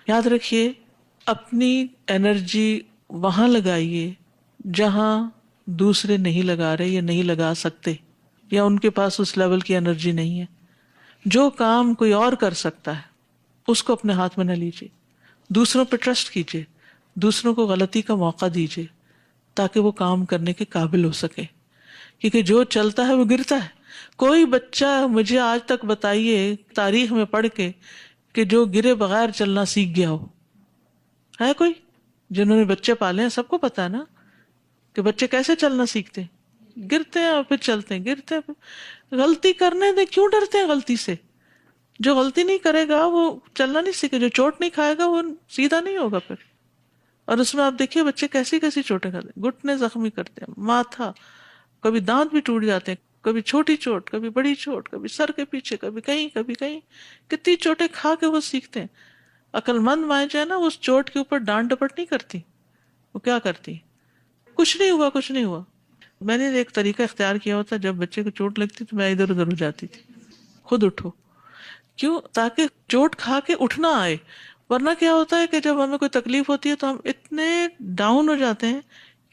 یاد رکھیے اپنی انرجی وہاں لگائیے جہاں دوسرے نہیں لگا رہے یا نہیں لگا سکتے یا ان کے پاس اس لیول کی انرجی نہیں ہے. جو کام کوئی اور کر سکتا ہے اس کو اپنے ہاتھ میں نہ لیجیے. دوسروں پہ ٹرسٹ کیجیے, دوسروں کو غلطی کا موقع دیجیے تاکہ وہ کام کرنے کے قابل ہو سکے, کیونکہ جو چلتا ہے وہ گرتا ہے. کوئی بچہ مجھے آج تک بتائیے تاریخ میں پڑھ کے کہ جو گرے بغیر چلنا سیکھ گیا ہو؟ ہے کوئی؟ جنہوں نے بچے پالے ہیں سب کو پتا ہے نا کہ بچے کیسے چلنا سیکھتے ہیں, گرتے ہیں اور پھر چلتے ہیں, گرتے ہیں پھر غلطی کرنے دیں. کیوں ڈرتے ہیں غلطی سے؟ جو غلطی نہیں کرے گا وہ چلنا نہیں سیکھے, جو چوٹ نہیں کھائے گا وہ سیدھا نہیں ہوگا پھر. اور اس میں آپ دیکھیے بچے کیسی کیسی چوٹیں کھاتے ہیں, گھٹنے زخمی کرتے ہیں, ماتھا, کبھی دانت بھی ٹوٹ جاتے ہیں, کبھی چھوٹی چوٹ, کبھی بڑی چوٹ, کبھی سر کے پیچھے, کبھی کہیں کبھی کہیں, کتنی چوٹیں کھا کے وہ سیکھتے ہیں. عقل مند مائیں جو ہے نا اس چوٹ کے اوپر ڈانٹ ڈپٹ نہیں کرتی, وہ کیا کرتی, کچھ نہیں ہوا کچھ نہیں ہوا. میں نے ایک طریقہ اختیار کیا ہوتا, جب بچے کو چوٹ لگتی تو میں ادھر ادھر ہو جاتی تھی, خود اٹھو. کیوں؟ تاکہ چوٹ کھا کے اٹھنا آئے. ورنہ کیا ہوتا ہے کہ جب ہمیں کوئی تکلیف ہوتی ہے تو ہم اتنے ڈاؤن ہو جاتے ہیں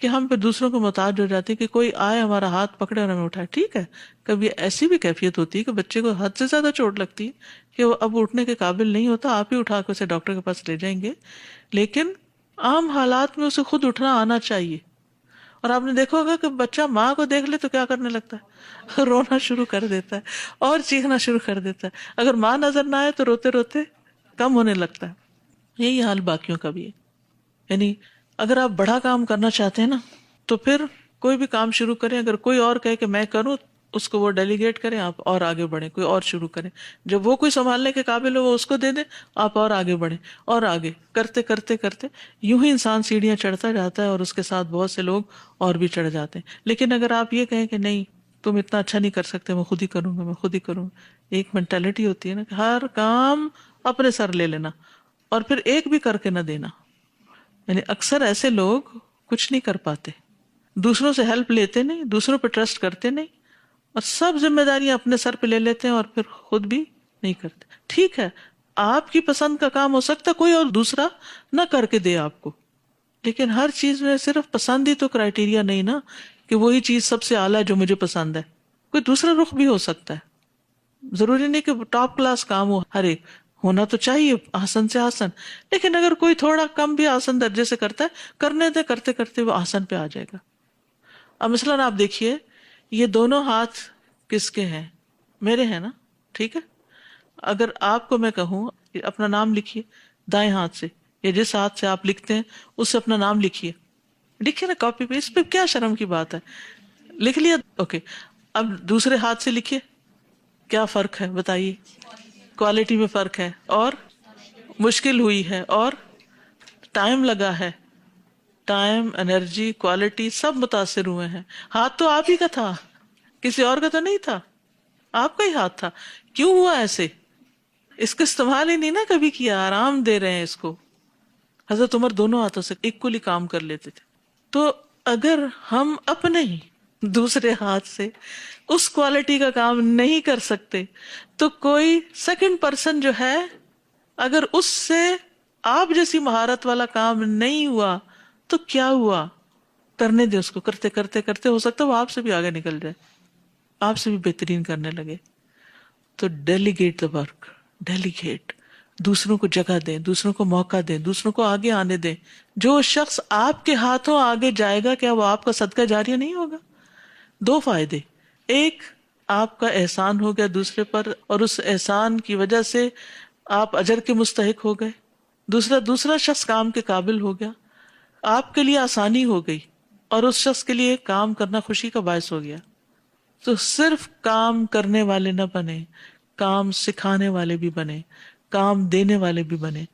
کہ ہم پھر دوسروں کو محتاج ہو جاتے ہیں کہ کوئی آئے ہمارا ہاتھ پکڑے اور ہمیں اٹھائے. ٹھیک ہے, کبھی ایسی بھی کیفیت ہوتی ہے کہ بچے کو حد سے زیادہ چوٹ لگتی ہے کہ وہ اب اٹھنے کے قابل نہیں ہوتا, آپ ہی اٹھا کے اسے ڈاکٹر کے پاس لے جائیں گے. لیکن عام حالات میں اسے خود اٹھنا آنا چاہیے. اور آپ نے دیکھا ہوگا کہ بچہ ماں کو دیکھ لے تو کیا کرنے لگتا ہے, رونا شروع کر دیتا ہے اور چیخنا شروع کر دیتا ہے. اگر ماں نظر نہ آئے تو روتے روتے کم ہونے لگتا ہے. یہی حال باقیوں کا بھی ہے. یعنی اگر آپ بڑا کام کرنا چاہتے ہیں نا تو پھر کوئی بھی کام شروع کریں, اگر کوئی اور کہے کہ میں کروں اس کو وہ ڈیلیگیٹ کریں, آپ اور آگے بڑھیں, کوئی اور شروع کریں. جب وہ کوئی سنبھالنے کے قابل ہو وہ اس کو دے دیں, آپ اور آگے بڑھیں اور آگے کرتے کرتے کرتے یوں ہی انسان سیڑھیاں چڑھتا جاتا ہے اور اس کے ساتھ بہت سے لوگ اور بھی چڑھ جاتے ہیں. لیکن اگر آپ یہ کہیں کہ نہیں تم اتنا اچھا نہیں کر سکتے, میں خود ہی کروں گا, میں خود ہی کروں گا, ایک مینٹالٹی ہوتی ہے نا کہ ہر کام اپنے سر لے لینا اور پھر ایک بھی کر کے نہ دینا. یعنی اکثر ایسے لوگ کچھ نہیں کر پاتے, دوسروں سے ہیلپ لیتے نہیں, دوسروں پہ ٹرسٹ کرتے نہیں, اور سب ذمہ داریاں اپنے سر پہ لے لیتے ہیں اور پھر خود بھی نہیں کرتے. ٹھیک ہے, آپ کی پسند کا کام ہو سکتا ہے کوئی اور دوسرا نہ کر کے دے آپ کو, لیکن ہر چیز میں صرف پسند ہی تو کرائیٹیریا نہیں نا کہ وہی چیز سب سے اعلیٰ جو مجھے پسند ہے. کوئی دوسرا رخ بھی ہو سکتا ہے, ضروری نہیں کہ ٹاپ کلاس کام ہو, ہر ایک ہونا تو چاہیے آسن سے آسن, لیکن اگر کوئی تھوڑا کم بھی آسن درجے سے کرتا ہے, کرنے دے, کرتے کرتے وہ آسن پہ آ جائے گا. اب مثلاً آپ دیکھیے یہ دونوں ہاتھ کس کے ہیں؟ میرے ہیں نا, ٹھیک ہے. اگر آپ کو میں کہوں اپنا نام لکھیے دائیں ہاتھ سے, یا جس ہاتھ سے آپ لکھتے ہیں اس سے اپنا نام لکھیے, لکھیے نا کاپی پہ, اس پہ کیا شرم کی بات ہے, لکھ لیا اوکے. اب دوسرے ہاتھ سے لکھیے, کیا فرق ہے بتائیے؟ کوالٹی میں فرق ہے, اور مشکل ہوئی ہے, اور ٹائم لگا ہے, ٹائم, انرجی, کوالٹی سب متاثر ہوئے ہیں. ہاتھ تو آپ ہی کا تھا, کسی اور کا تو نہیں تھا, آپ کا ہی ہاتھ تھا. کیوں ہوا ایسے؟ اس کا استعمال ہی نہیں نا کبھی کیا, آرام دے رہے ہیں اس کو. حضرت عمر دونوں ہاتھوں سے اکولی کام کر لیتے تھے. تو اگر ہم اپنے ہی دوسرے ہاتھ سے اس کوالٹی کا کام نہیں کر سکتے تو کوئی سیکنڈ پرسن جو ہے اگر اس سے آپ جیسی مہارت والا کام نہیں ہوا تو کیا ہوا, کرنے دے اس کو, کرتے کرتے کرتے ہو سکتا ہے وہ آپ سے بھی آگے نکل جائے, آپ سے بھی بہترین کرنے لگے. تو ڈیلیگیٹ دا ورک, ڈیلیگیٹ, دوسروں کو جگہ دیں, دوسروں کو موقع دیں, دوسروں کو آگے آنے دیں. جو شخص آپ کے ہاتھوں آگے جائے گا کیا وہ آپ کا صدقہ جاریہ نہیں ہوگا؟ دو فائدے, ایک آپ کا احسان ہو گیا دوسرے پر اور اس احسان کی وجہ سے آپ اجر کے مستحق ہو گئے, دوسرا شخص کام کے قابل ہو گیا, آپ کے لیے آسانی ہو گئی اور اس شخص کے لیے کام کرنا خوشی کا باعث ہو گیا. تو صرف کام کرنے والے نہ بنے, کام سکھانے والے بھی بنے, کام دینے والے بھی بنے.